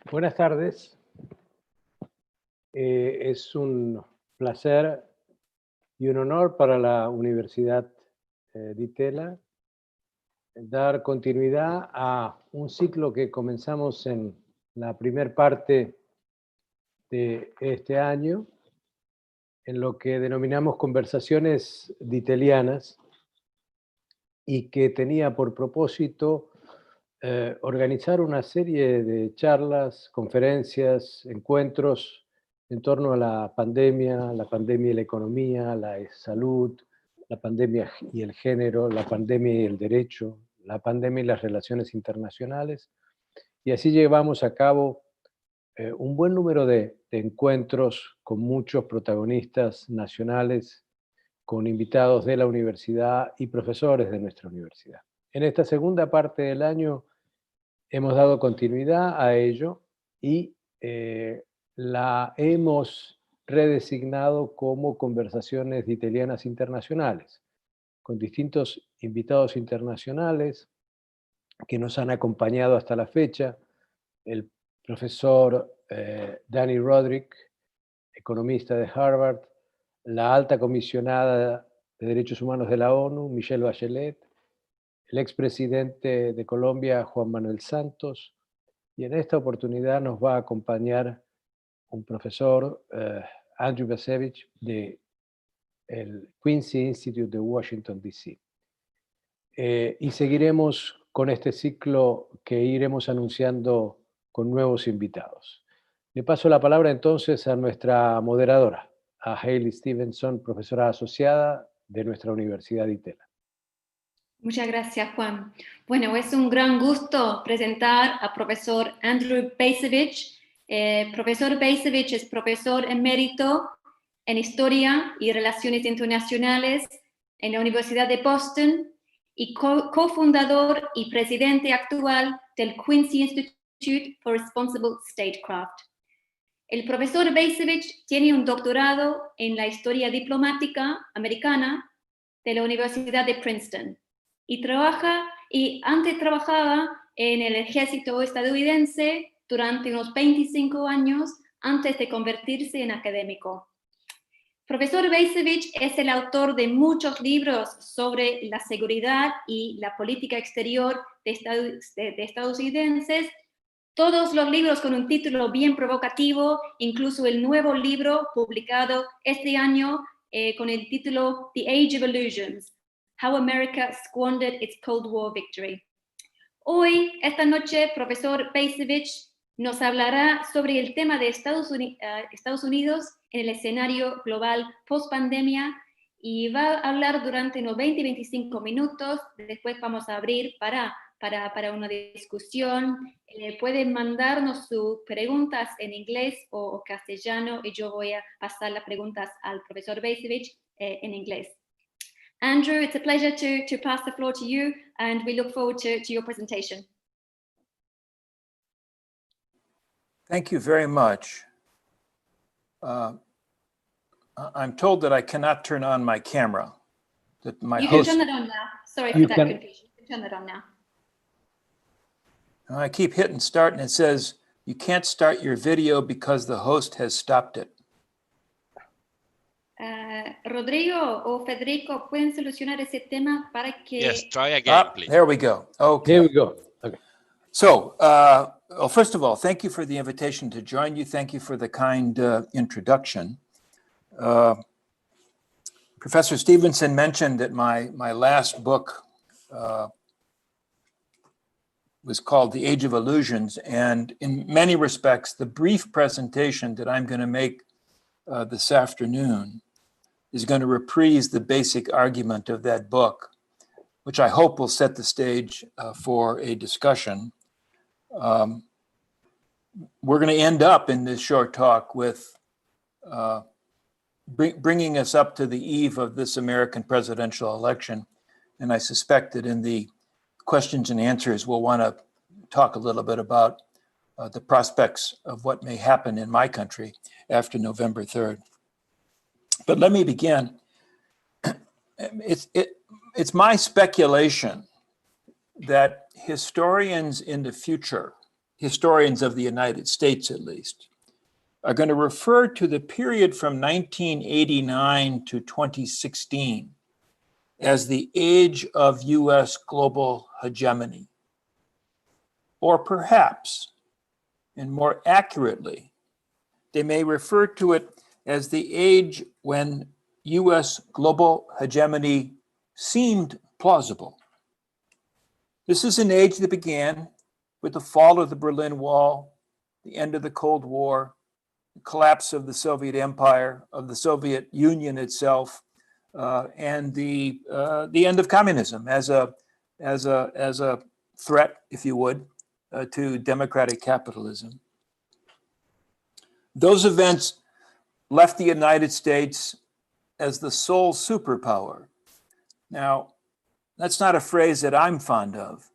Buenas tardes. Es un placer y un honor para la Universidad Ditellianas dar continuidad a un ciclo que comenzamos en la primera parte de este año, en lo que denominamos Conversaciones Ditellianas, y que tenía por propósito organizar una serie de charlas, conferencias, encuentros en torno a la pandemia y la economía, la salud, la pandemia y el género, la pandemia y el derecho, la pandemia y las relaciones internacionales. Y así llevamos a cabo un buen número de encuentros con muchos protagonistas nacionales, con invitados de la universidad y profesores de nuestra universidad. En esta segunda parte del año hemos dado continuidad a ello y la hemos redesignado como Conversaciones Ditellianas Internacionales, con distintos invitados internacionales que nos han acompañado hasta la fecha. El profesor Danny Roderick, economista de Harvard, la alta comisionada de Derechos Humanos de la ONU, Michelle Bachelet, el expresidente de Colombia, Juan Manuel Santos, y en esta oportunidad nos va a acompañar un profesor, Andrew Bacevich, del Quincy Institute de Washington, D.C. Y seguiremos con este ciclo que iremos anunciando con nuevos invitados. Le paso la palabra entonces a nuestra moderadora, a Hayley Stevenson, profesora asociada de nuestra Universidad de Ditellianas. Muchas gracias, Juan. Bueno, es un gran gusto presentar a profesor Andrew Bacevich. Profesor Bacevich es profesor emérito en Historia y Relaciones Internacionales en la Universidad de Boston y cofundador y presidente actual del Quincy Institute for Responsible Statecraft. El profesor Bacevich tiene un doctorado en la historia diplomática americana de la Universidad de Princeton y antes trabajaba en el ejército estadounidense durante unos 25 años antes de convertirse en académico. Profesor Bacevich es el autor de muchos libros sobre la seguridad y la política exterior de estadounidenses, todos los libros con un título bien provocativo, incluso el nuevo libro publicado este año con el título The Age of Illusions, How America Squandered Its Cold War Victory. Hoy, esta noche, profesor Bacevich nos hablará sobre el tema de Estados Unidos en el escenario global pospandemia y va a hablar durante unos 20-25 minutos. Después vamos a abrir para una discusión. Pueden mandarnos sus preguntas en inglés o castellano y yo voy a pasar las preguntas al profesor Bacevich en inglés. Andrew, it's a pleasure to pass the floor to you, and we look forward to your presentation. Thank you very much. I'm told that I cannot turn on my camera. That my you host... can turn it on now. Sorry for that confusion. You can turn it on now. I keep hitting start and it says, you can't start your video because the host has stopped it. Rodrigo o Federico, ¿pueden solucionar ese tema para que... Yes, try again, please. There we go. Okay. Here we go. Okay. So, well, first of all, thank you for the invitation to join you. Thank you for the kind introduction. Professor Stevenson mentioned that my last book was called The Age of Illusions, and in many respects, the brief presentation that I'm going to make this afternoon is going to reprise the basic argument of that book, which I hope will set the stage for a discussion. We're going to end up in this short talk with bringing us up to the eve of this American presidential election. And I suspect that in the questions and answers, we'll want to talk a little bit about the prospects of what may happen in my country after November 3rd. But let me begin. It's my speculation that historians in the future historians of the United States at least, are going to refer to the period from 1989 to 2016 as the age of US global hegemony. Or perhaps, and more accurately, they may refer to it as the age when US global hegemony seemed plausible. This is an age that began with the fall of the Berlin Wall, the end of the Cold War, the collapse of the Soviet Empire, of the Soviet Union itself, and the end of communism as a threat, if you would, to democratic capitalism. Those events left the United States as the sole superpower. Now, that's not a phrase that I'm fond of,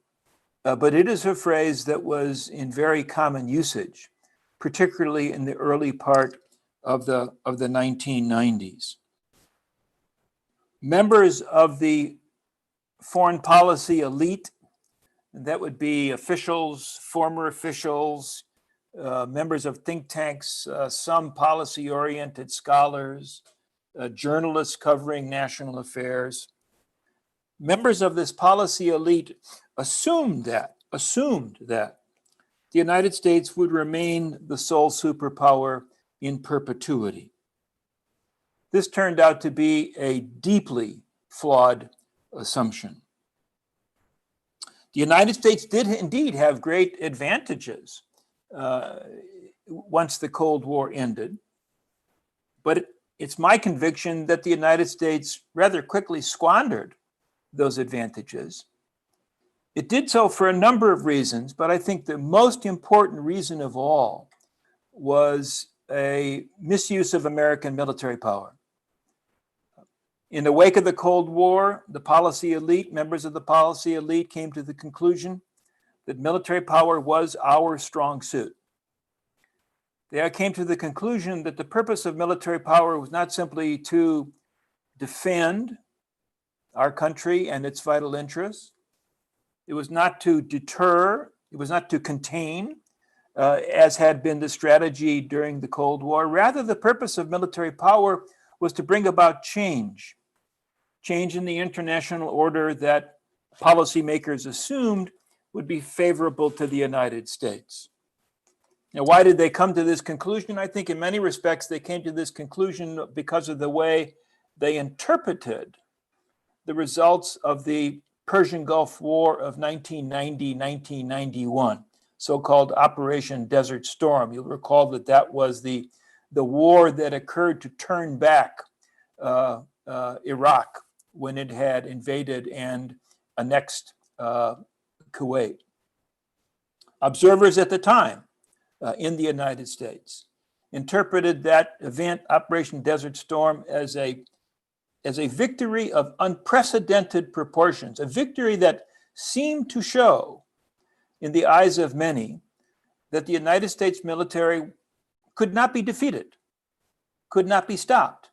but it is a phrase that was in very common usage, particularly in the early part of the 1990s. Members of the foreign policy elite, that would be officials, former officials, members of think tanks, some policy-oriented scholars, journalists covering national affairs. Members of this policy elite assumed that the United States would remain the sole superpower in perpetuity. This turned out to be a deeply flawed assumption. The United States did indeed have great advantages once the Cold War ended, but it's my conviction that the United States rather quickly squandered those advantages. It did so for a number of reasons, but I think the most important reason of all was a misuse of American military power. In the wake of the Cold War, the policy elite, members of the policy elite came to the conclusion that military power was our strong suit. They came to the conclusion that the purpose of military power was not simply to defend our country and its vital interests. It was not to deter, it was not to contain, as had been the strategy during the Cold War. Rather, the purpose of military power was to bring about change in the international order that policymakers assumed would be favorable to the United States. Now, why did they come to this conclusion? I think in many respects, they came to this conclusion because of the way they interpreted the results of the Persian Gulf War of 1990-1991, so-called Operation Desert Storm. You'll recall that that was the war that occurred to turn back Iraq when it had invaded and annexed Kuwait. Observers at the time in the United States interpreted that event, Operation Desert Storm, as a victory of unprecedented proportions, a victory that seemed to show, in the eyes of many, that the United States military could not be defeated, could not be stopped,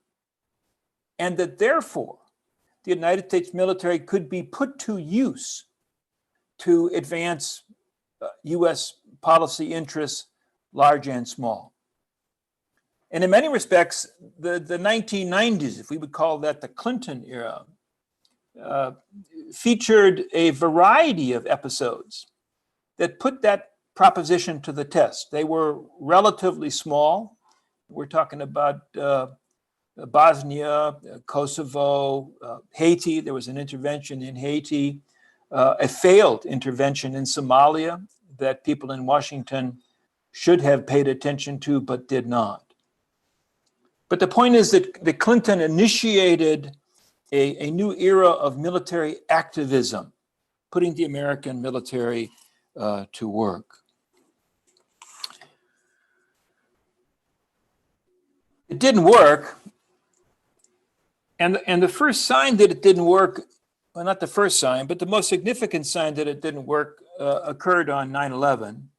and that therefore the United States military could be put to use to advance US policy interests, large and small. And in many respects, the 1990s, if we would call that the Clinton era, featured a variety of episodes that put that proposition to the test. They were relatively small. We're talking about Bosnia, Kosovo, Haiti. There was an intervention in Haiti, a failed intervention in Somalia that people in Washington should have paid attention to, but did not. But the point is that Clinton initiated a new era of military activism, putting the American military to work. It didn't work. And the first sign that it didn't work, well, not the first sign, but the most significant sign that it didn't work occurred on 9/11,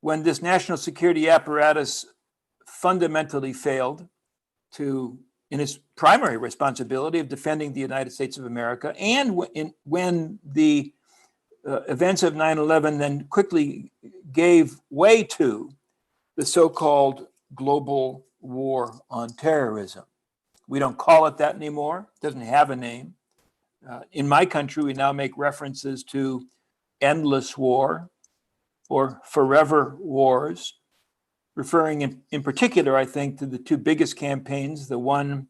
when this national security apparatus fundamentally failed in its primary responsibility of defending the United States of America, and when the events of 9/11 then quickly gave way to the so-called global war on terrorism. We don't call it that anymore. It doesn't have a name. In my country, we now make references to endless war or forever wars, referring in particular, I think, to the two biggest campaigns, the one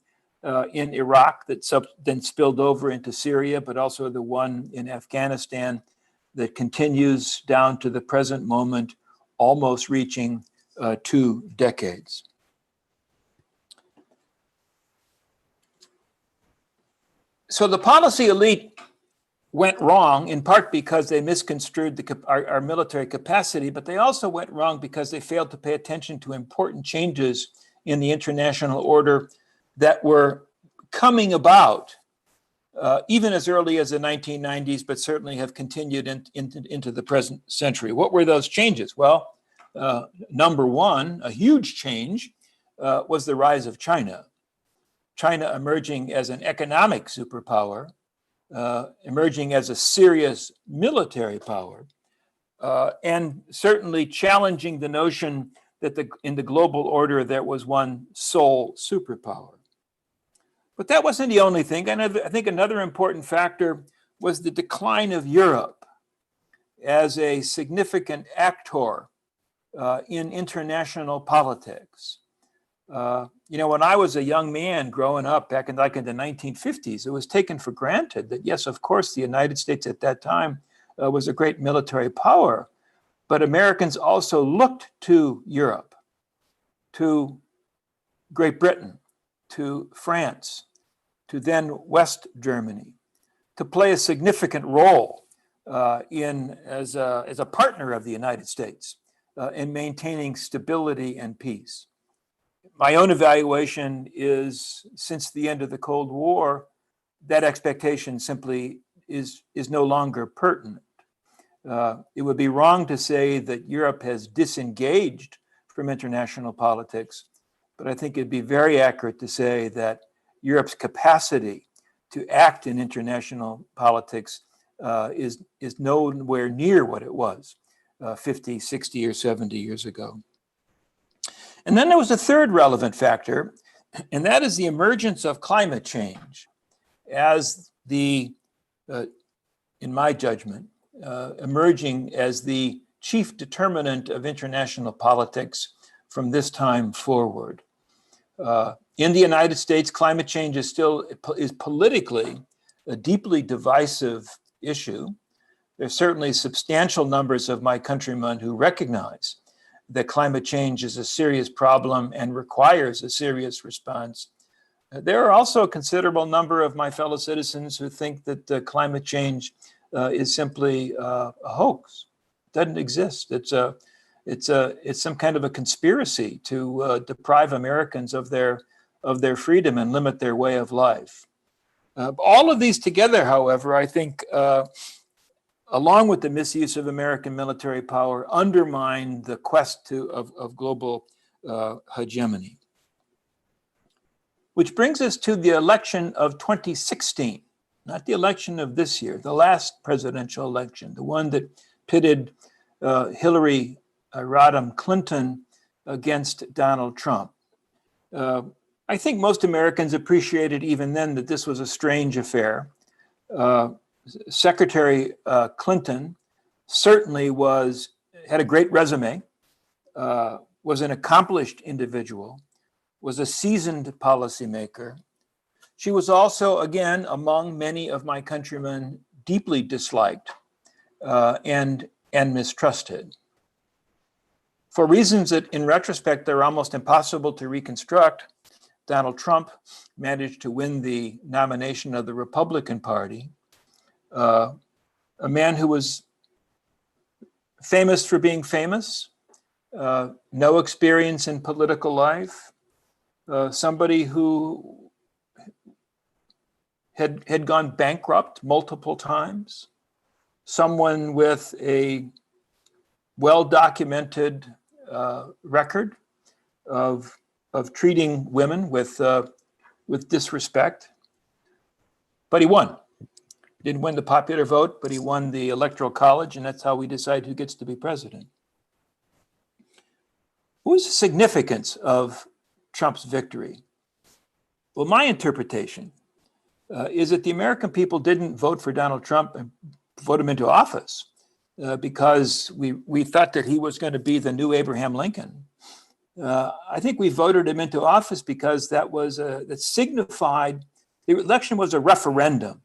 in Iraq that then spilled over into Syria, but also the one in Afghanistan that continues down to the present moment, almost reaching 2 decades. So the policy elite went wrong in part because they misconstrued our military capacity, but they also went wrong because they failed to pay attention to important changes in the international order that were coming about even as early as the 1990s, but certainly have continued into the present century. What were those changes? Well, number one, a huge change was the rise of China. China emerging as an economic superpower, emerging as a serious military power, and certainly challenging the notion that in the global order there was one sole superpower. But that wasn't the only thing. And I think another important factor was the decline of Europe as a significant actor in international politics. When I was a young man growing up back in the 1950s, it was taken for granted that, yes, of course, the United States at that time was a great military power, but Americans also looked to Europe, to Great Britain, to France, to then West Germany, to play a significant role as a partner of the United States in maintaining stability and peace. My own evaluation is, since the end of the Cold War, that expectation simply is no longer pertinent. It would be wrong to say that Europe has disengaged from international politics, but I think it'd be very accurate to say that Europe's capacity to act in international politics is nowhere near what it was 50, 60, or 70 years ago. And then there was a third relevant factor, and that is the emergence of climate change as in my judgment, emerging as the chief determinant of international politics from this time forward. In the United States, climate change is politically a deeply divisive issue. There's certainly substantial numbers of my countrymen who recognize that climate change is a serious problem and requires a serious response. There are also a considerable number of my fellow citizens who think that climate change is simply a hoax. It doesn't exist. It's some kind of a conspiracy to deprive Americans of their freedom and limit their way of life. All of these together, however, I think, along with the misuse of American military power, undermine the quest of global hegemony. Which brings us to the election of 2016, not the election of this year, the last presidential election, the one that pitted Hillary Rodham Clinton against Donald Trump. I think most Americans appreciated even then that this was a strange affair. Secretary Clinton certainly had a great resume, was an accomplished individual, was a seasoned policymaker. She was also, again, among many of my countrymen, deeply disliked and mistrusted. For reasons that, in retrospect, are almost impossible to reconstruct, Donald Trump managed to win the nomination of the Republican Party. A man who was famous for being famous, no experience in political life, somebody who had gone bankrupt multiple times, someone with a well-documented record of treating women with disrespect, but he won. Didn't win the popular vote, but he won the Electoral College, and that's how we decide who gets to be president. What was the significance of Trump's victory? Well, my interpretation is that the American people didn't vote for Donald Trump and vote him into office because we thought that he was going to be the new Abraham Lincoln. I think we voted him into office because that signified the election was a referendum,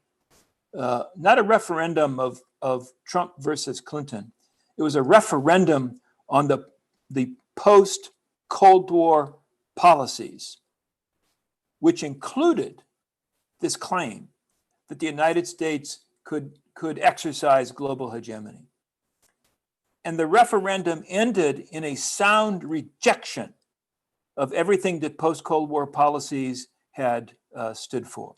not a referendum of Trump versus Clinton. It was a referendum on the post-Cold War policies, which included this claim that the United States could exercise global hegemony. And the referendum ended in a sound rejection of everything that post-Cold War policies had stood for.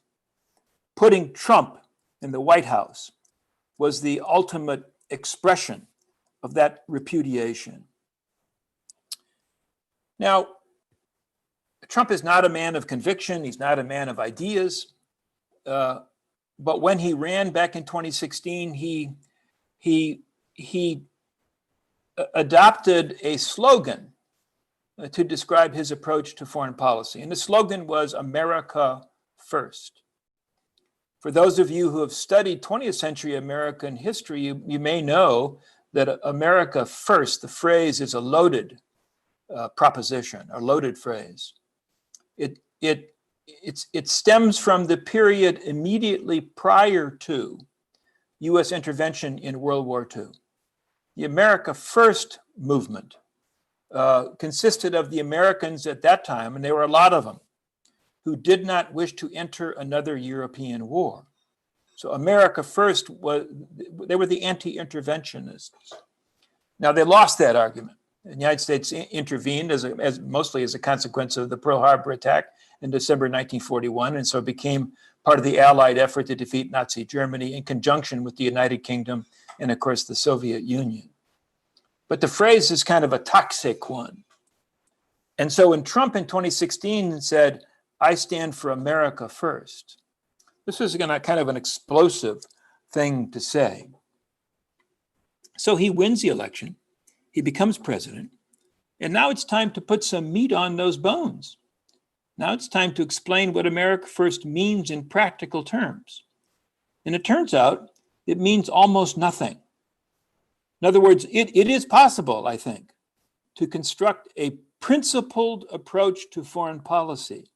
Putting Trump in the White House was the ultimate expression of that repudiation. Now, Trump is not a man of conviction. He's not a man of ideas. But when he ran back in 2016, he adopted a slogan to describe his approach to foreign policy. And the slogan was America First. For those of you who have studied 20th century American history, you may know that America First, the phrase, is a loaded proposition, a loaded phrase. It stems from the period immediately prior to U.S. intervention in World War II. The America First movement consisted of the Americans at that time, and there were a lot of them, who did not wish to enter another European war. So America First they were the anti-interventionists. Now they lost that argument. The United States intervened as mostly as a consequence of the Pearl Harbor attack in December 1941, and so it became part of the Allied effort to defeat Nazi Germany in conjunction with the United Kingdom and, of course, the Soviet Union. But the phrase is kind of a toxic one. And so when Trump in 2016 said, "I stand for America first," this was kind of an explosive thing to say. So he wins the election. He becomes president, and now it's time to put some meat on those bones. Now it's time to explain what America First means in practical terms. And it turns out it means almost nothing. In other words, it is possible, I think, to construct a principled approach to foreign policy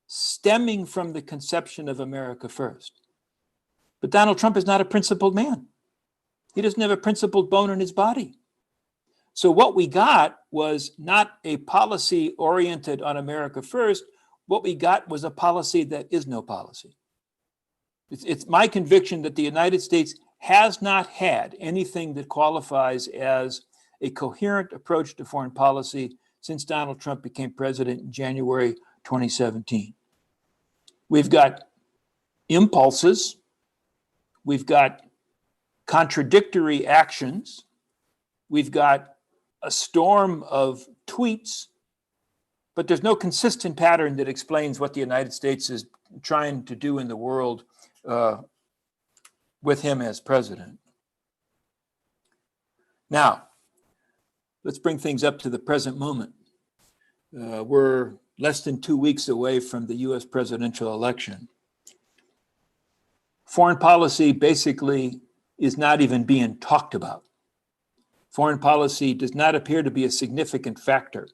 stemming from the conception of America First. But Donald Trump is not a principled man. He doesn't have a principled bone in his body. So what we got was not a policy oriented on America First. What we got was a policy that is no policy. It's my conviction that the United States has not had anything that qualifies as a coherent approach to foreign policy since Donald Trump became president in January 2017. We've got impulses. We've got contradictory actions. We've got a storm of tweets, but there's no consistent pattern that explains what the United States is trying to do in the world with him as president. Now, let's bring things up to the present moment. We're less than 2 weeks away from the US presidential election. Foreign policy basically is not even being talked about. Foreign policy does not appear to be a significant factor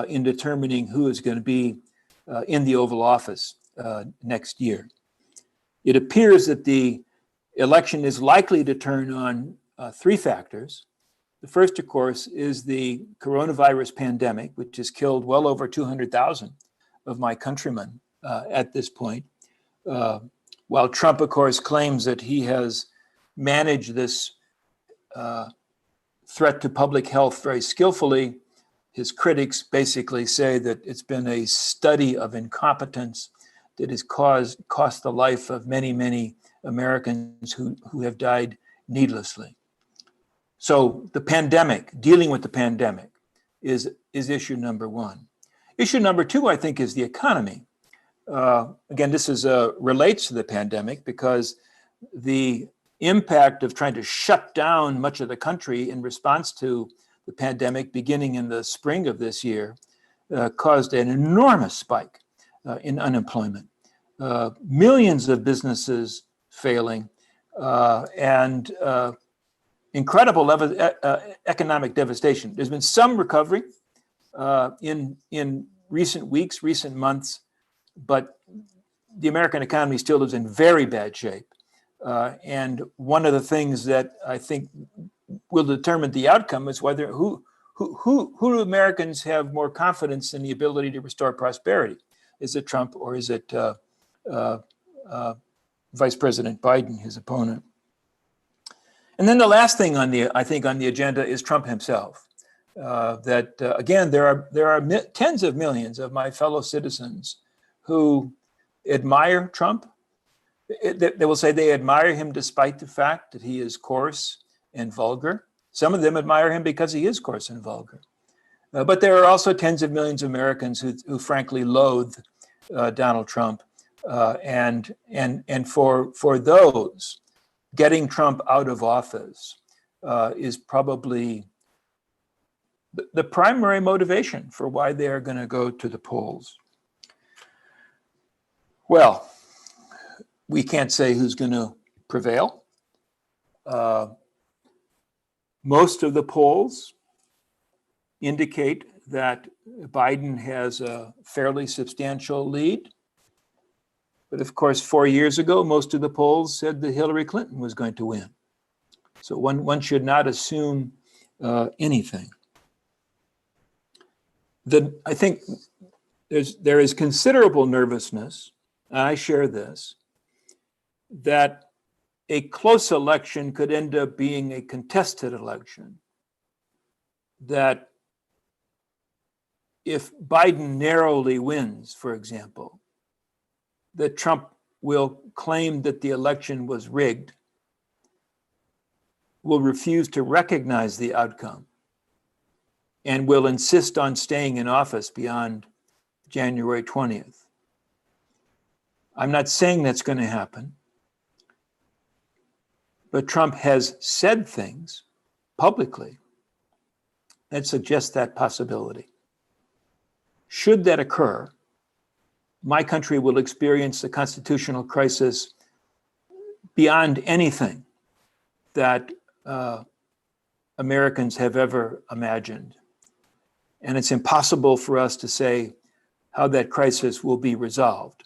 in determining who is going to be in the Oval Office next year. It appears that the election is likely to turn on three factors. The first, of course, is the coronavirus pandemic, which has killed well over 200,000 of my countrymen at this point. While Trump, of course, claims that he has managed this threat to public health very skillfully, his critics basically say that it's been a study of incompetence that has cost the life of many, many Americans who have died needlessly. So the pandemic, dealing with the pandemic, is issue number one. Issue number two, I think, is the economy. Again, this relates to the pandemic because the impact of trying to shut down much of the country in response to the pandemic beginning in the spring of this year caused an enormous spike in unemployment. Millions of businesses failing, and incredible economic devastation. There's been some recovery in recent weeks, recent months, but the American economy still is in very bad shape. And one of the things that I think will determine the outcome is whether who do Americans have more confidence in the ability to restore prosperity? Is it Trump or is it Vice President Biden, his opponent? And then the last thing on the agenda is Trump himself. Again, there are tens of millions of my fellow citizens who admire Trump. They will say they admire him despite the fact that he is coarse and vulgar. Some of them admire him because he is coarse and vulgar. But there are also tens of millions of Americans who frankly loathe Donald Trump. And for those, getting Trump out of office is probably the primary motivation for why they are going to go to the polls. Well, we can't say who's going to prevail. Most of the polls indicate that Biden has a fairly substantial lead. But of course, 4 years ago, most of the polls said that Hillary Clinton was going to win. So one should not assume anything. I think there is considerable nervousness, and I share this, that a close election could end up being a contested election. That if Biden narrowly wins, for example, that Trump will claim that the election was rigged, will refuse to recognize the outcome, and will insist on staying in office beyond January 20th. I'm not saying that's going to happen, but Trump has said things publicly that suggest that possibility. Should that occur, my country will experience a constitutional crisis beyond anything that Americans have ever imagined. And it's impossible for us to say how that crisis will be resolved.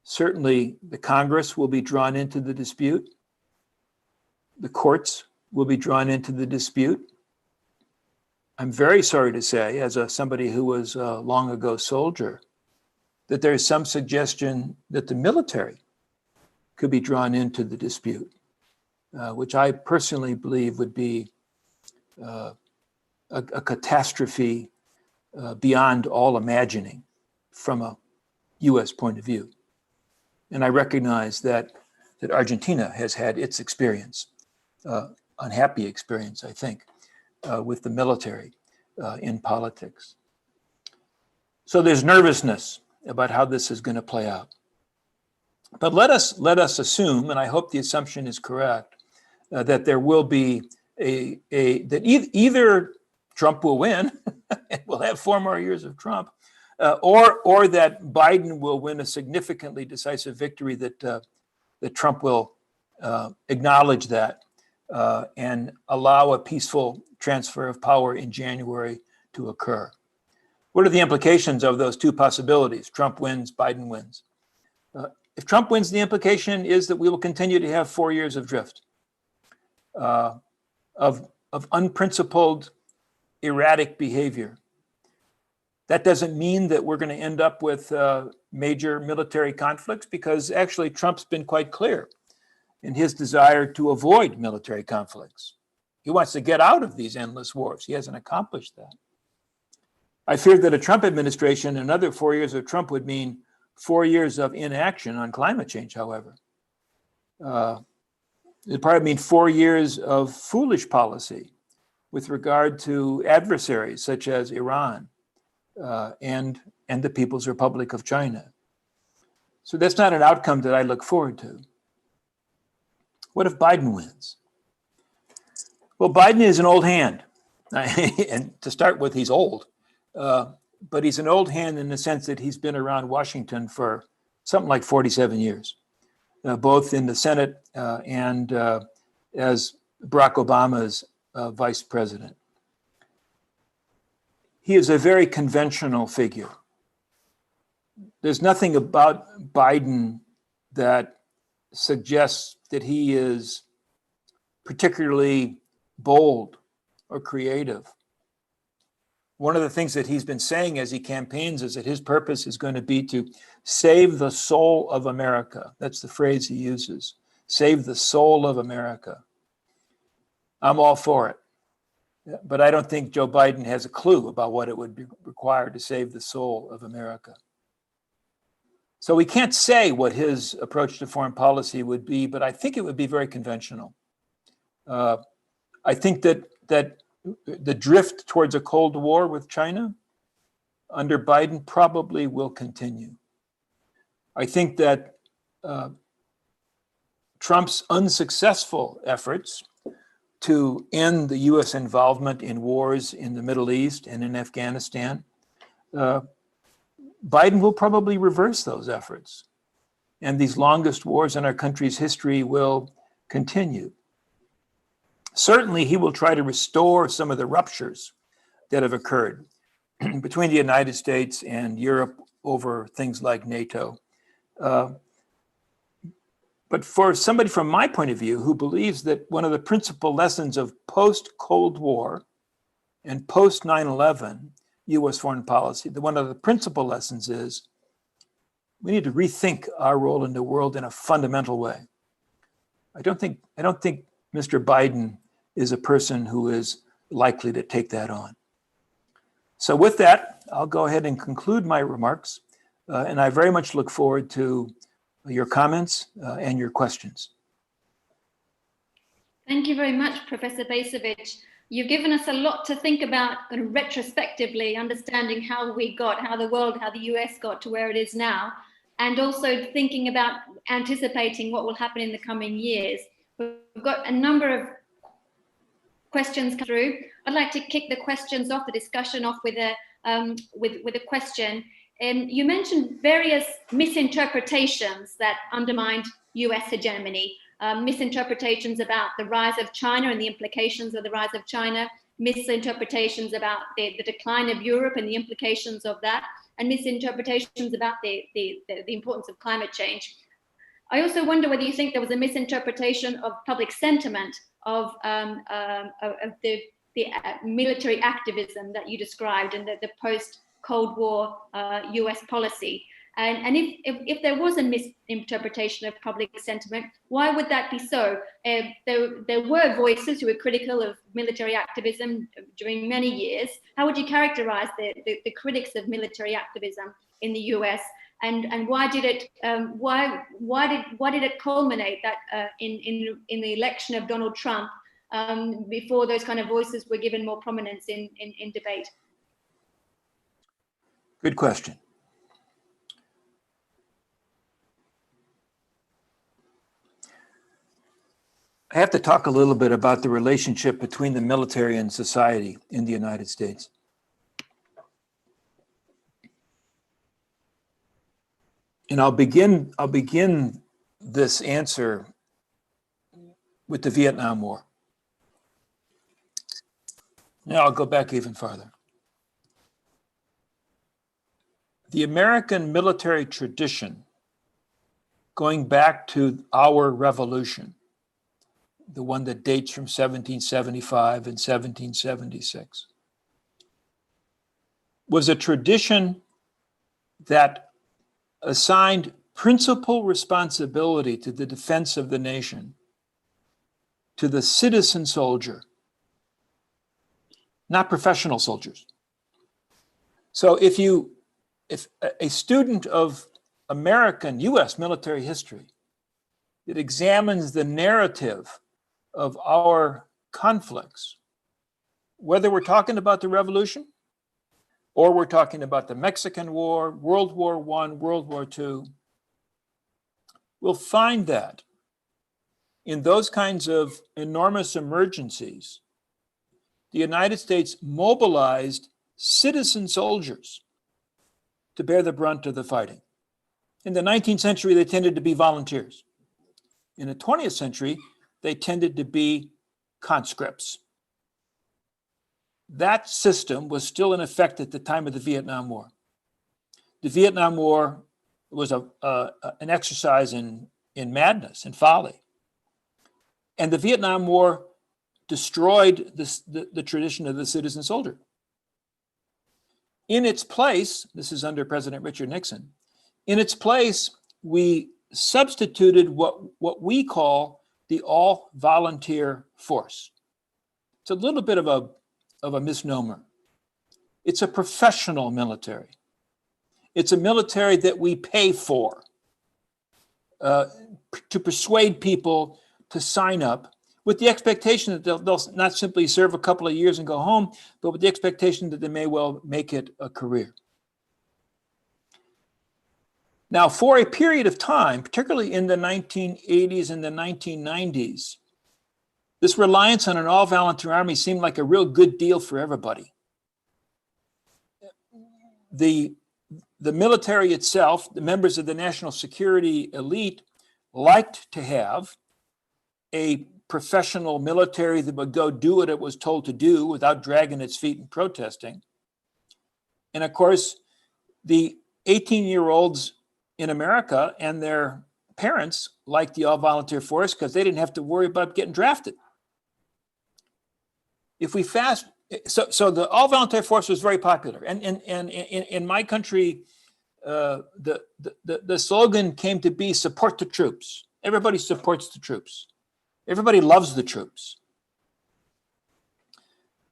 Certainly, the Congress will be drawn into the dispute. The courts will be drawn into the dispute. I'm very sorry to say, as somebody who was a long ago soldier, that there is some suggestion that the military could be drawn into the dispute, which I personally believe would be a catastrophe beyond all imagining from a U.S. point of view. And I recognize that Argentina has had its experience, unhappy experience, I think, with the military in politics. So there's nervousness about how this is going to play out. But let us assume, and I hope the assumption is correct, that there will be that either Trump will win, and we'll have 4 more years of Trump, or that Biden will win a significantly decisive victory, that Trump will acknowledge that and allow a peaceful transfer of power in January to occur. What are the implications of those two possibilities? Trump wins, Biden wins. If Trump wins, the implication is that we will continue to have 4 years of drift, of unprincipled, erratic behavior. That doesn't mean that we're going to end up with major military conflicts, because actually Trump's been quite clear in his desire to avoid military conflicts. He wants to get out of these endless wars. He hasn't accomplished that. I fear that a Trump administration, another 4 years of Trump, would mean 4 years of inaction on climate change, however. It'd probably mean 4 years of foolish policy with regard to adversaries such as Iran and the People's Republic of China. So that's not an outcome that I look forward to. What if Biden wins? Well, Biden is an old hand. And to start with, he's old. But he's an old hand in the sense that he's been around Washington for something like 47 years, both in the Senate and as Barack Obama's vice president. He is a very conventional figure. There's nothing about Biden that suggests that he is particularly bold or creative. One of the things that he's been saying as he campaigns is that his purpose is going to be to save the soul of America. That's the phrase he uses, save the soul of America. I'm all for it. But I don't think Joe Biden has a clue about what it would be required to save the soul of America. So we can't say what his approach to foreign policy would be, but I think it would be very conventional. I think that the drift towards a Cold War with China under Biden probably will continue. I think that Trump's unsuccessful efforts to end the US involvement in wars in the Middle East and in Afghanistan, Biden will probably reverse those efforts. And these longest wars in our country's history will continue. Certainly, he will try to restore some of the ruptures that have occurred between the United States and Europe over things like NATO. But for somebody from my point of view who believes that one of the principal lessons of post-Cold War and post-9/11 US foreign policy, one of the principal lessons is we need to rethink our role in the world in a fundamental way. I don't think Mr. Biden is a person who is likely to take that on. So with that, I'll go ahead and conclude my remarks. And I very much look forward to your comments and your questions. Thank you very much, Professor Bacevich. You've given us a lot to think about retrospectively, understanding how the US got to where it is now, and also thinking about anticipating what will happen in the coming years. We've got a number of questions come through. I'd like to kick the questions off, the discussion off with a question. You mentioned various misinterpretations that undermined US hegemony. Misinterpretations about the rise of China and the implications of the rise of China, misinterpretations about the decline of Europe and the implications of that, and misinterpretations about the importance of climate change. I also wonder whether you think there was a misinterpretation of public sentiment of the military activism that you described in the post-Cold War US policy. And if there was a misinterpretation of public sentiment, why would that be so? There were voices who were critical of military activism during many years. How would you characterize the critics of military activism in the US? And why did it culminate that in the election of Donald Trump before those kind of voices were given more prominence in debate? Good question. I have to talk a little bit about the relationship between the military and society in the United States. And I'll begin this answer with the Vietnam War. Now I'll go back even farther. The American military tradition, going back to our revolution, the one that dates from 1775 and 1776, was a tradition that assigned principal responsibility to the defense of the nation to the citizen soldier, not professional soldiers. So if a student of American US military history that examines the narrative of our conflicts, whether we're talking about the revolution or we're talking about the Mexican War, World War I, World War II, we'll find that in those kinds of enormous emergencies, the United States mobilized citizen soldiers to bear the brunt of the fighting. In the 19th century, they tended to be volunteers. In the 20th century, they tended to be conscripts. That system was still in effect at the time of the Vietnam War. The Vietnam War was an exercise in madness and folly. And the Vietnam War destroyed the tradition of the citizen soldier. In its place, this is under President Richard Nixon, in its place, we substituted what we call the all-volunteer force. It's a little bit of a misnomer. It's a professional military. It's a military that we pay for to persuade people to sign up with the expectation that they'll not simply serve a couple of years and go home, but with the expectation that they may well make it a career. Now, for a period of time, particularly in the 1980s and the 1990s, this reliance on an all-volunteer army seemed like a real good deal for everybody. The military itself, the members of the national security elite, liked to have a professional military that would go do what it was told to do without dragging its feet and protesting. And of course, the 18-year-olds in America and their parents liked the all-volunteer force because they didn't have to worry about getting drafted. If we so the all-volunteer force was very popular. And in my country, the slogan came to be support the troops. Everybody supports the troops. Everybody loves the troops.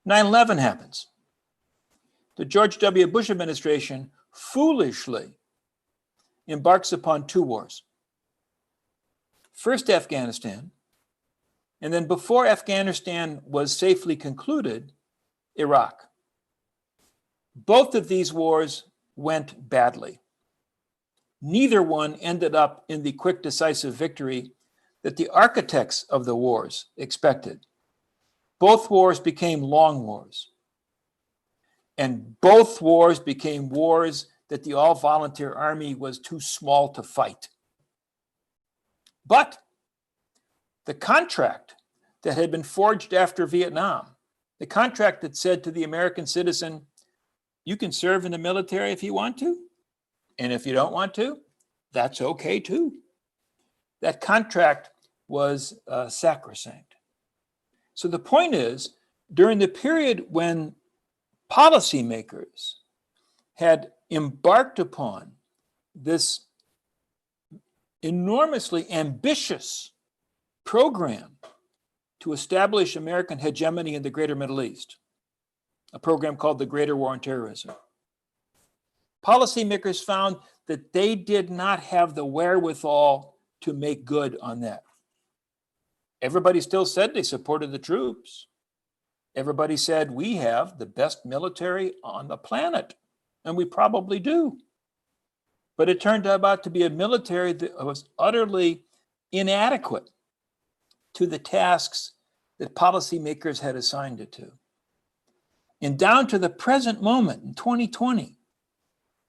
9/11 happens. The George W. Bush administration foolishly embarks upon two wars. First, Afghanistan, and then before Afghanistan was safely concluded, Iraq. Both of these wars went badly. Neither one ended up in the quick, decisive victory that the architects of the wars expected. Both wars became long wars. And both wars became wars that the all-volunteer army was too small to fight. But the contract that had been forged after Vietnam, the contract that said to the American citizen, you can serve in the military if you want to, and if you don't want to, that's okay too. That contract was sacrosanct. So the point is, during the period when policymakers had embarked upon this enormously ambitious program to establish American hegemony in the greater Middle East, a program called the Greater War on Terrorism, policymakers found that they did not have the wherewithal to make good on that. Everybody still said they supported the troops. Everybody said we have the best military on the planet, and we probably do. But it turned out to be a military that was utterly inadequate to the tasks that policymakers had assigned it to. And down to the present moment, in 2020,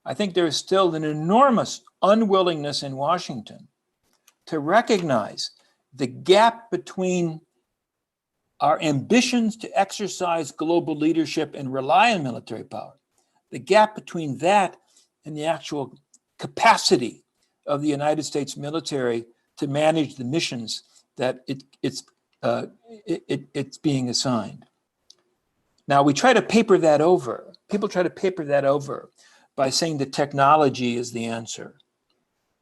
I think there is still an enormous unwillingness in Washington to recognize the gap between our ambitions to exercise global leadership and rely on military power, the gap between that and the actual capacity of the United States military to manage the missions that it's being assigned. Now, we try to paper that over. People try to paper that over by saying that technology is the answer.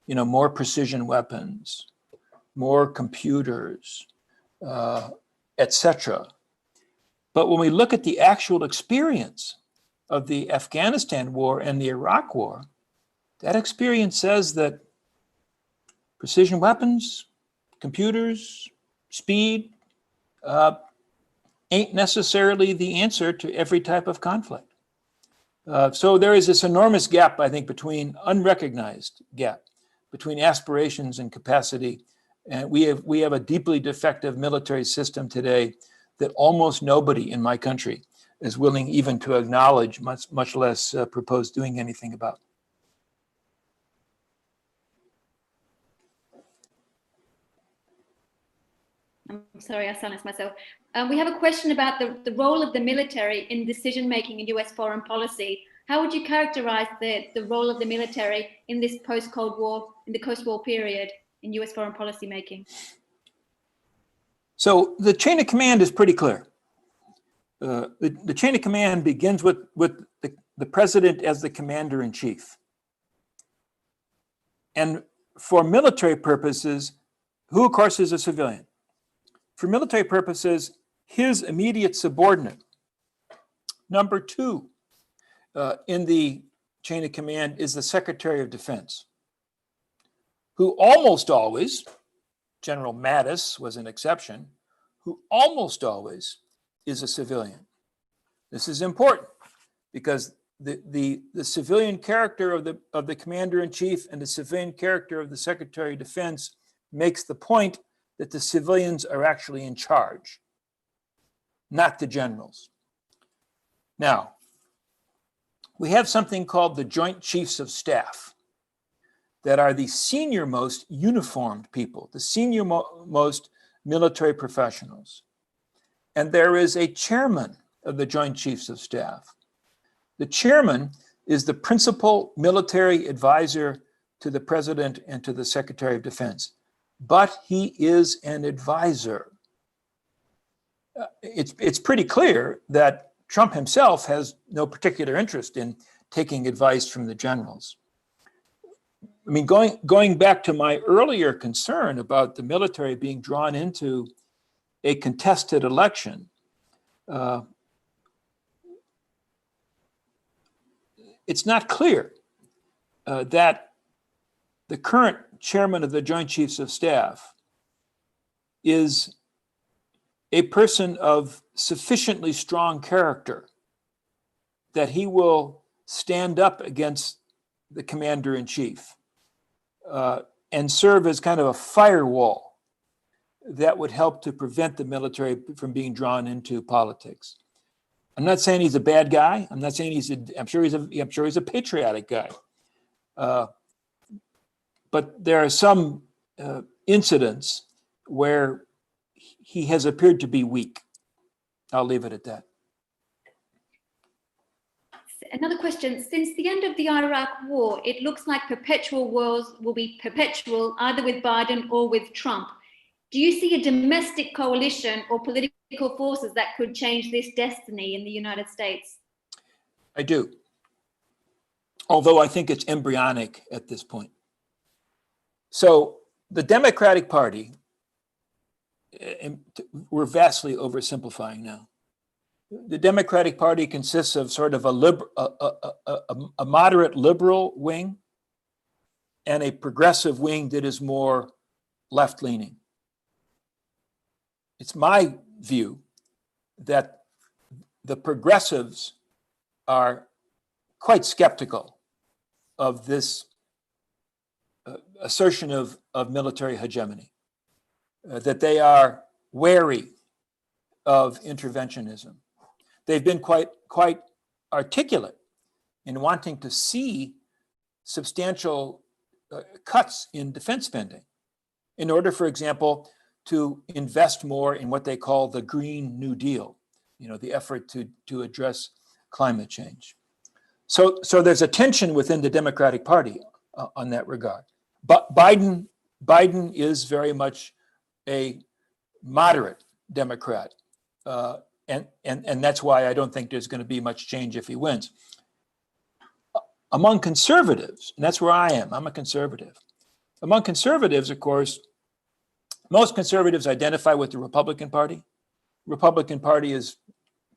You know, more precision weapons, more computers, etc. But when we look at the actual experience of the Afghanistan war and the Iraq war, that experience says that precision weapons, computers, speed, ain't necessarily the answer to every type of conflict. So there is this enormous gap, I think, unrecognized gap between aspirations and capacity And we have a deeply defective military system today that almost nobody in my country is willing even to acknowledge, much less propose doing anything about. I'm sorry, I silenced myself. We have a question about the role of the military in decision-making in US foreign policy. How would you characterize the role of the military in this post-Cold War, in the post-war period in US foreign policy making? So the chain of command is pretty clear. The chain of command begins with the president as the commander-in-chief. And for military purposes, who of course is a civilian? For military purposes, his immediate subordinate, number two in the chain of command, is the Secretary of Defense, who almost always, General Mattis was an exception, who almost always is a civilian. This is important because the civilian character of the commander-in-chief and the civilian character of the Secretary of Defense makes the point that the civilians are actually in charge, not the generals. Now, we have something called the Joint Chiefs of Staff that are the senior-most uniformed people, the senior-most military professionals. And there is a chairman of the Joint Chiefs of Staff. The chairman is the principal military advisor to the president and to the Secretary of Defense, but he is an advisor. It's pretty clear that Trump himself has no particular interest in taking advice from the generals. I mean, going back to my earlier concern about the military being drawn into a contested election, it's not clear that the current chairman of the Joint Chiefs of Staff is a person of sufficiently strong character that he will stand up against the commander-in-chief and serve as kind of a firewall that would help to prevent the military from being drawn into politics. I'm not saying he's a bad guy. I'm not saying I'm sure he's a patriotic guy. But there are some incidents where he has appeared to be weak. I'll leave it at that. Another question. Since the end of the Iraq War, it looks like perpetual wars will be perpetual either with Biden or with Trump. Do you see a domestic coalition or political forces that could change this destiny in the United States? I do. Although I think it's embryonic at this point. So the Democratic Party, we're vastly oversimplifying now. The Democratic Party consists of sort of a moderate liberal wing and a progressive wing that is more left-leaning. It's my view that the progressives are quite skeptical of this assertion of military hegemony, that they are wary of interventionism. They've been quite articulate in wanting to see substantial cuts in defense spending in order, for example, to invest more in what they call the Green New Deal, the effort to address climate change. So there's a tension within the Democratic Party on that regard. But Biden is very much a moderate Democrat. And that's why I don't think there's going to be much change if he wins. Among conservatives, and that's where I am, I'm a conservative. Among conservatives, of course, most conservatives identify with the Republican Party. Republican Party is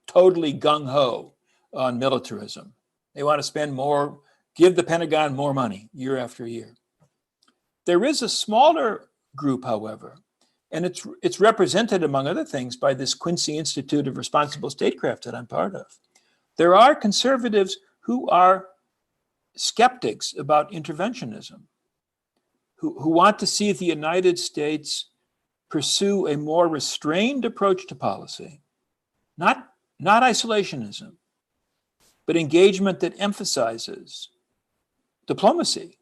totally gung-ho on militarism. They want to spend more, give the Pentagon more money year after year. There is a smaller group, however, and it's represented, among other things, by this Quincy Institute of Responsible Statecraft that I'm part of. There are conservatives who are skeptics about interventionism, who want to see the United States pursue a more restrained approach to policy, not isolationism, but engagement that emphasizes diplomacy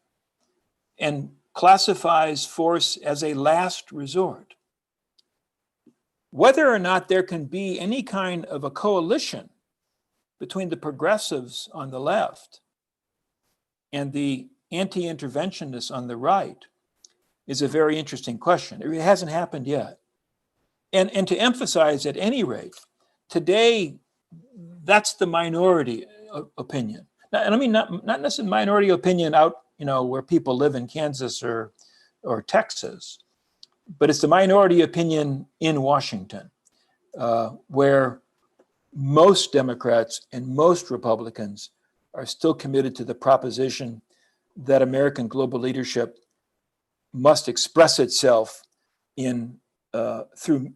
and classifies force as a last resort. Whether or not there can be any kind of a coalition between the progressives on the left and the anti-interventionists on the right is a very interesting question. It hasn't happened yet. And to emphasize at any rate, today, that's the minority opinion. And I mean, not necessarily minority opinion out, where people live in Kansas or Texas, but it's the minority opinion in Washington, where most Democrats and most Republicans are still committed to the proposition that American global leadership must express itself in through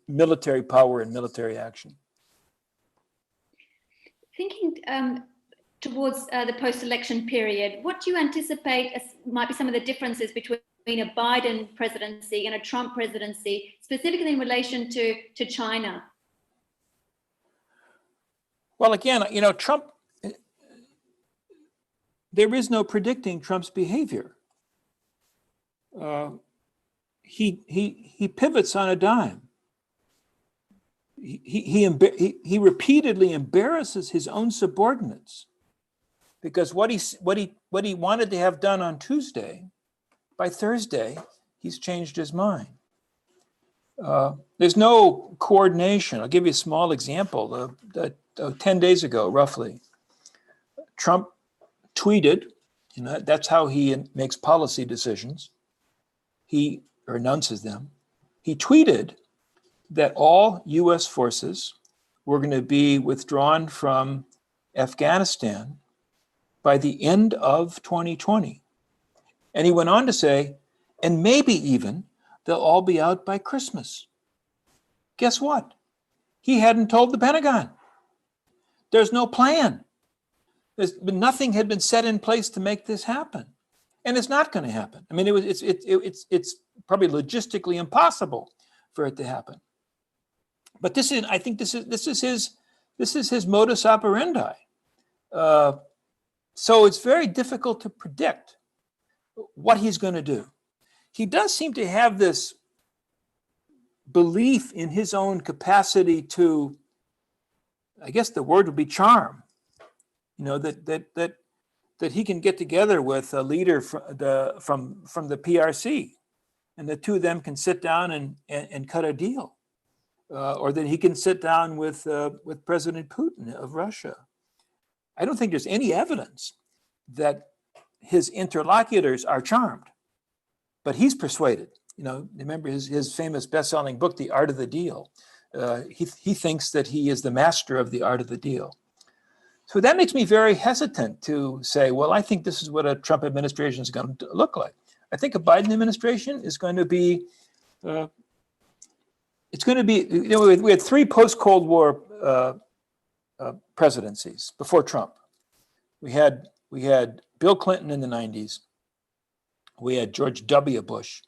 military power and military action. Thinking towards the post-election period, what do you anticipate as might be some of the differences between a Biden presidency and a Trump presidency, specifically in relation to China? Well, again, Trump, there is no predicting Trump's behavior. He pivots on a dime. He repeatedly embarrasses his own subordinates because what he wanted to have done on Tuesday, by Thursday, he's changed his mind. There's no coordination. I'll give you a small example. 10 days ago, roughly, Trump tweeted, that's how he makes policy decisions. He announces them. He tweeted that all US forces were going to be withdrawn from Afghanistan by the end of 2020. And he went on to say, and maybe even they'll all be out by Christmas. Guess what? He hadn't told the Pentagon. There's no plan. Nothing had been set in place to make this happen. And it's not going to happen. I mean, it's probably logistically impossible for it to happen. But I think this is his modus operandi. So it's very difficult to predict what he's going to do. He does seem to have this belief in his own capacity to, I guess the word would be charm. That he can get together with a leader from the PRC, and the two of them can sit down and cut a deal, or that he can sit down with President Putin of Russia. I don't think there's any evidence that his interlocutors are charmed, but he's persuaded. Remember his famous best-selling book, The Art of the Deal. He thinks that he is the master of the art of the deal. So that makes me very hesitant to say, well, I think this is what a Trump administration is going to look like. I think a Biden administration is going to be, we had 3 post-Cold War presidencies before Trump. We had Bill Clinton in the 90s. We had George W. Bush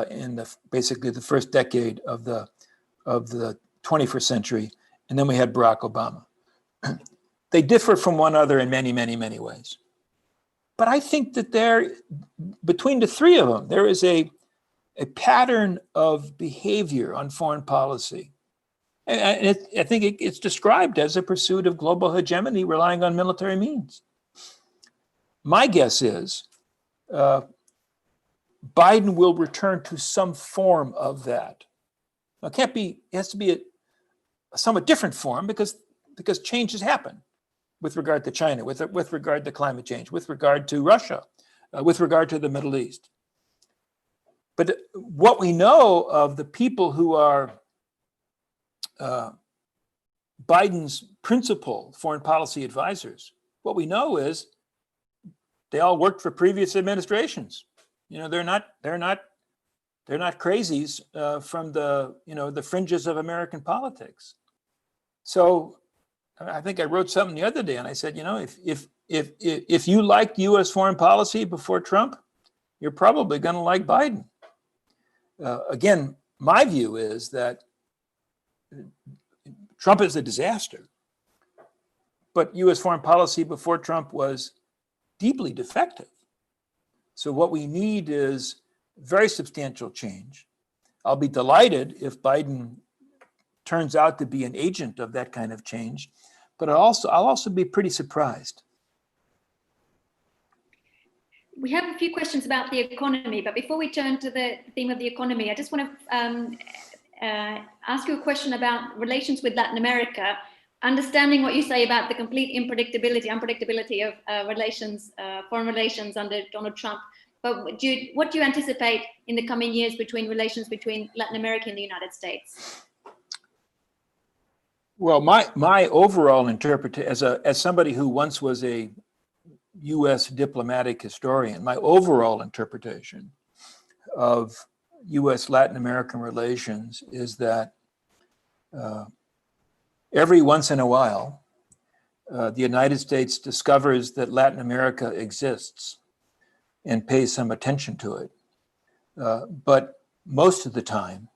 in basically the first decade of the 21st century, and then we had Barack Obama. They differ from one another in many, many, many ways. But I think that between the 3 of them, there is a pattern of behavior on foreign policy. And I think it's described as a pursuit of global hegemony relying on military means. My guess is Biden will return to some form of that. Now, it has to be a somewhat different form because changes happen with regard to China, with regard to climate change, with regard to Russia, with regard to the Middle East. But what we know of the people who are Biden's principal foreign policy advisors, what we know is they all worked for previous administrations. They're not crazies from the fringes of American politics. So I think I wrote something the other day, and I said, if you liked U.S. foreign policy before Trump, you're probably going to like Biden. Again, my view is that Trump is a disaster, but US foreign policy before Trump was deeply defective. So what we need is very substantial change. I'll be delighted if Biden turns out to be an agent of that kind of change, but I'll also be pretty surprised. We have a few questions about the economy, but before we turn to the theme of the economy, I just want to ask you a question about relations with Latin America, understanding what you say about the complete unpredictability of relations, foreign relations under Donald Trump. But what do you anticipate in the coming years between relations between Latin America and the United States? Well, my overall interpretation, as somebody who once was a U.S. diplomatic historian, my overall interpretation of U.S. Latin American relations is that every once in a while, the United States discovers that Latin America exists and pays some attention to it. But most of the time,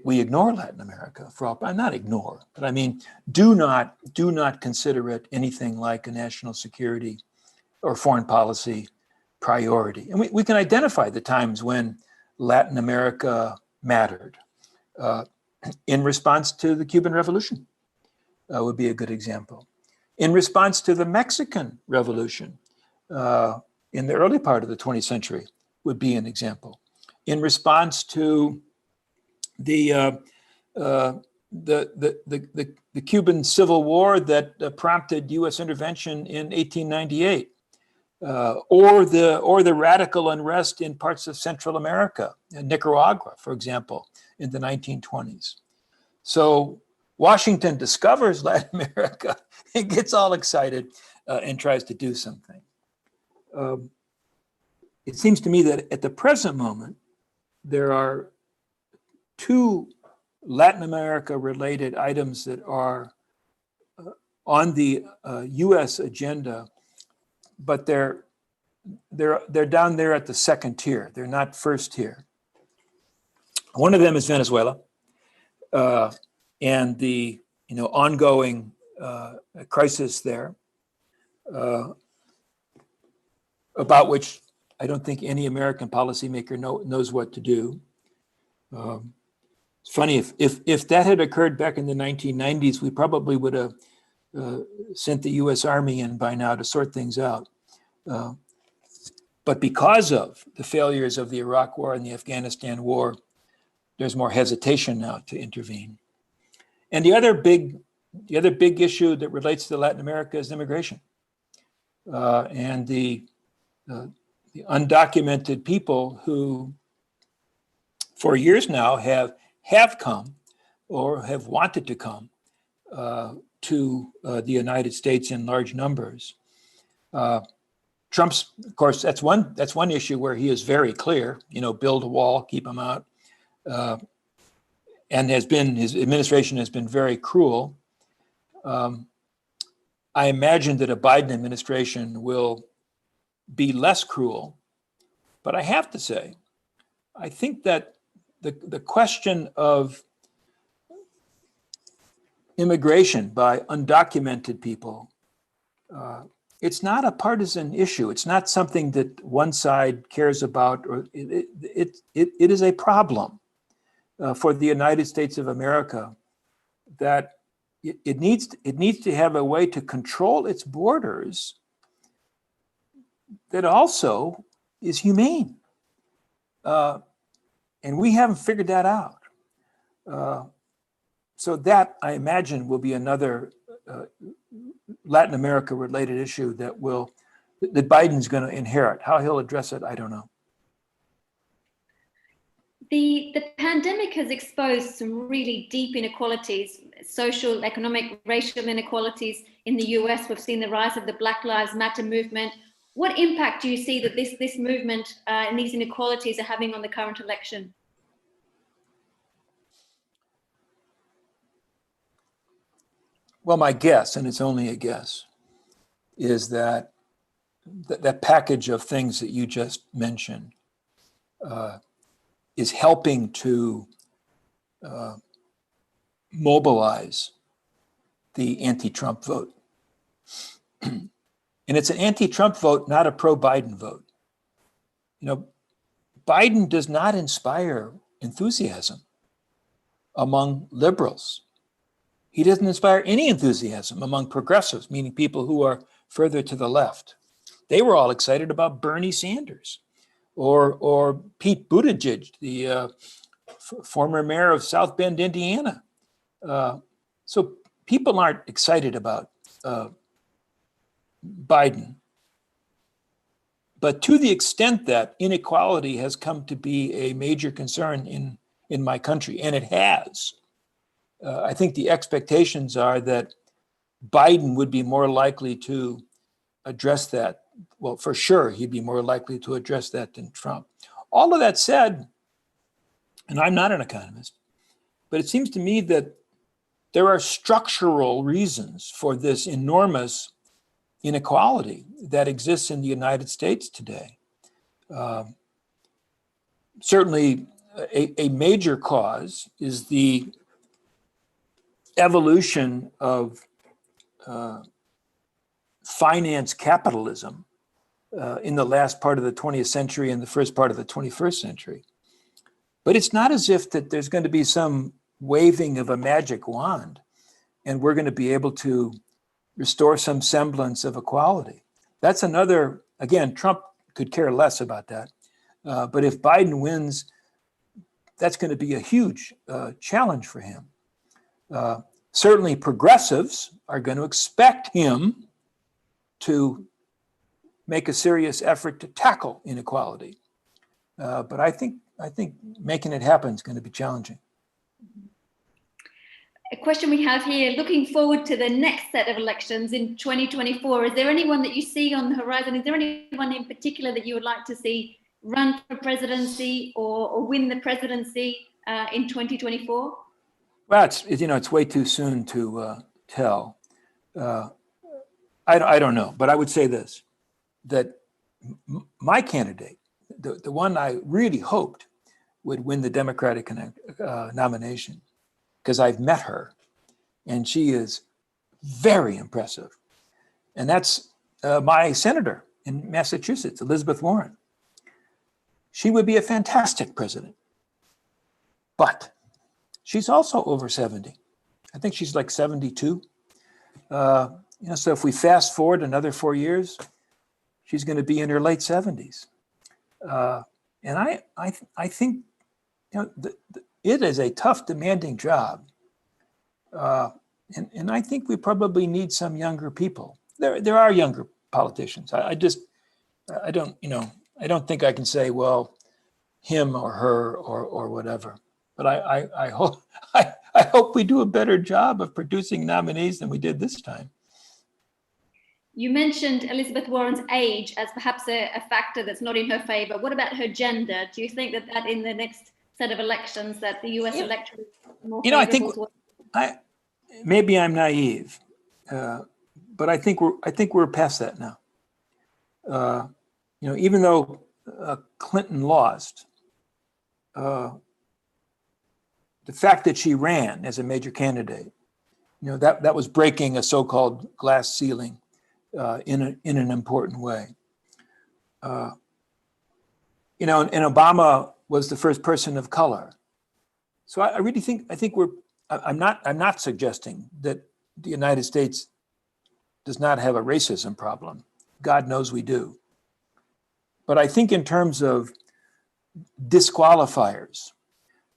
we ignore Latin America not ignore, but I mean, do not consider it anything like a national security or foreign policy priority. And we can identify the times when Latin America mattered. In response to the Cuban Revolution would be a good example. In response to the Mexican Revolution in the early part of the 20th century would be an example. In response to the Cuban Civil War that prompted U.S. intervention in 1898, or the radical unrest in parts of Central America, in Nicaragua, for example, in the 1920s. So Washington discovers Latin America and gets all excited and tries to do something. It seems to me that at the present moment, there are two Latin America related items that are on the U.S. agenda, but they're down there at the second tier. They're not first tier. One of them is Venezuela, and the ongoing crisis there, about which I don't think any American policymaker knows what to do. It's funny, if that had occurred back in the 1990s, we probably would have sent the U.S. Army in by now to sort things out. But because of the failures of the Iraq War and the Afghanistan War, there's more hesitation now to intervene. And the other big issue that relates to Latin America is immigration, and the undocumented people who, for years now, have come or have wanted to come to the United States in large numbers. Trump's, of course, that's one issue where he is very clear. Build a wall, keep them out, and his administration has been very cruel. I imagine that a Biden administration will be less cruel, but I have to say, I think that the question of immigration by undocumented people, it's not a partisan issue. It's not something that one side cares about, or it is a problem for the United States of America that it needs to have a way to control its borders that also is humane. And we haven't figured that out. So that, I imagine, will be another Latin America related issue that Biden's going to inherit. How he'll address it, I don't know. The pandemic has exposed some really deep inequalities, social, economic, racial inequalities in the US. We've seen the rise of the Black Lives Matter movement. What impact do you see that this movement and these inequalities are having on the current election? Well, my guess, and it's only a guess, is that that package of things that you just mentioned is helping to mobilize the anti-Trump vote. And it's an anti-Trump vote, not a pro-Biden vote. You know, Biden does not inspire enthusiasm among liberals. He doesn't inspire any enthusiasm among progressives, meaning people who are further to the left. They were all excited about Bernie Sanders or Pete Buttigieg, the former mayor of South Bend, Indiana. So people aren't excited about Biden. But to the extent that inequality has come to be a major concern in my country, and it has, I think the expectations are that Biden would be more likely to address that. Well, for sure, he'd be more likely to address that than Trump. All of that said, and I'm not an economist, but it seems to me that there are structural reasons for this enormous inequality that exists in the United States today. Certainly, a major cause is the evolution of finance capitalism in the last part of the 20th century and the first part of the 21st century. But it's not as if that there's going to be some waving of a magic wand and we're going to be able to restore some semblance of equality. That's another, again, Trump could care less about that. But if Biden wins, that's going to be a huge challenge for him. Certainly progressives are going to expect him to make a serious effort to tackle inequality. But I think making it happen is going to be challenging. A question we have here, looking forward to the next set of elections in 2024, is there anyone that you see on the horizon? Is there anyone in particular that you would like to see run for presidency or win the presidency in 2024? Well, it's way too soon to tell. I don't know, but I would say this, that my candidate, the one I really hoped would win the Democratic nomination, because I've met her and she is very impressive. And that's my senator in Massachusetts, Elizabeth Warren. She would be a fantastic president, but she's also over 70. I think she's like 72. So if we fast forward another 4 years, she's going to be in her late 70s. And I think it is a tough, demanding job. And I think we probably need some younger people. There are younger politicians. I don't think I can say, well, him or her or whatever. But I hope we do a better job of producing nominees than we did this time. You mentioned Elizabeth Warren's age as perhaps a factor that's not in her favor. What about her gender? Do you think that in the next set of elections that the US electorate is more favorable? Maybe I'm naive, but I think we're past that now. Even though Clinton lost, the fact that she ran as a major candidate, that was breaking a so-called glass ceiling in an important way. And Obama was the first person of color. So I really think I'm not suggesting that the United States does not have a racism problem. God knows we do. But I think in terms of disqualifiers,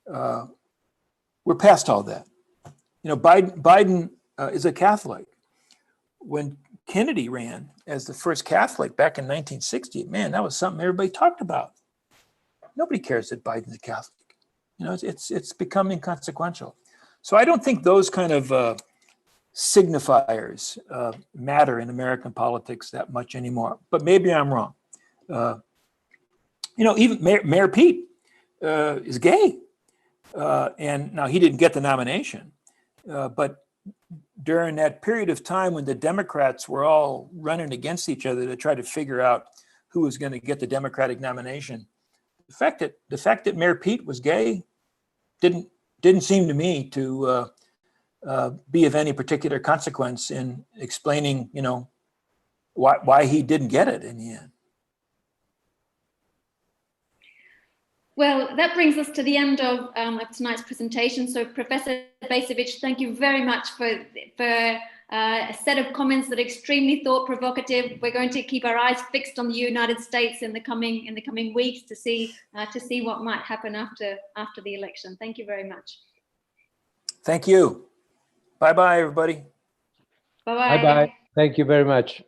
we're past all that. Biden is a Catholic. When Kennedy ran as the first Catholic back in 1960, man, that was something everybody talked about. Nobody cares that Biden's a Catholic. It's become inconsequential. So I don't think those kind of signifiers matter in American politics that much anymore. But maybe I'm wrong. Even Mayor Pete is gay. And now he didn't get the nomination. But during that period of time when the Democrats were all running against each other to try to figure out who was going to get the Democratic nomination, the fact that Mayor Pete was gay didn't seem to me to be of any particular consequence in explaining, you know, why he didn't get it in the end. Well, that brings us to the end of tonight's presentation. So Professor Bacevich, thank you very much for a set of comments that are extremely thought-provocative. We're going to keep our eyes fixed on the United States in the coming weeks to see what might happen after the election. Thank you very much. Thank you. Bye-bye, everybody. Bye-bye. Bye-bye. Thank you very much.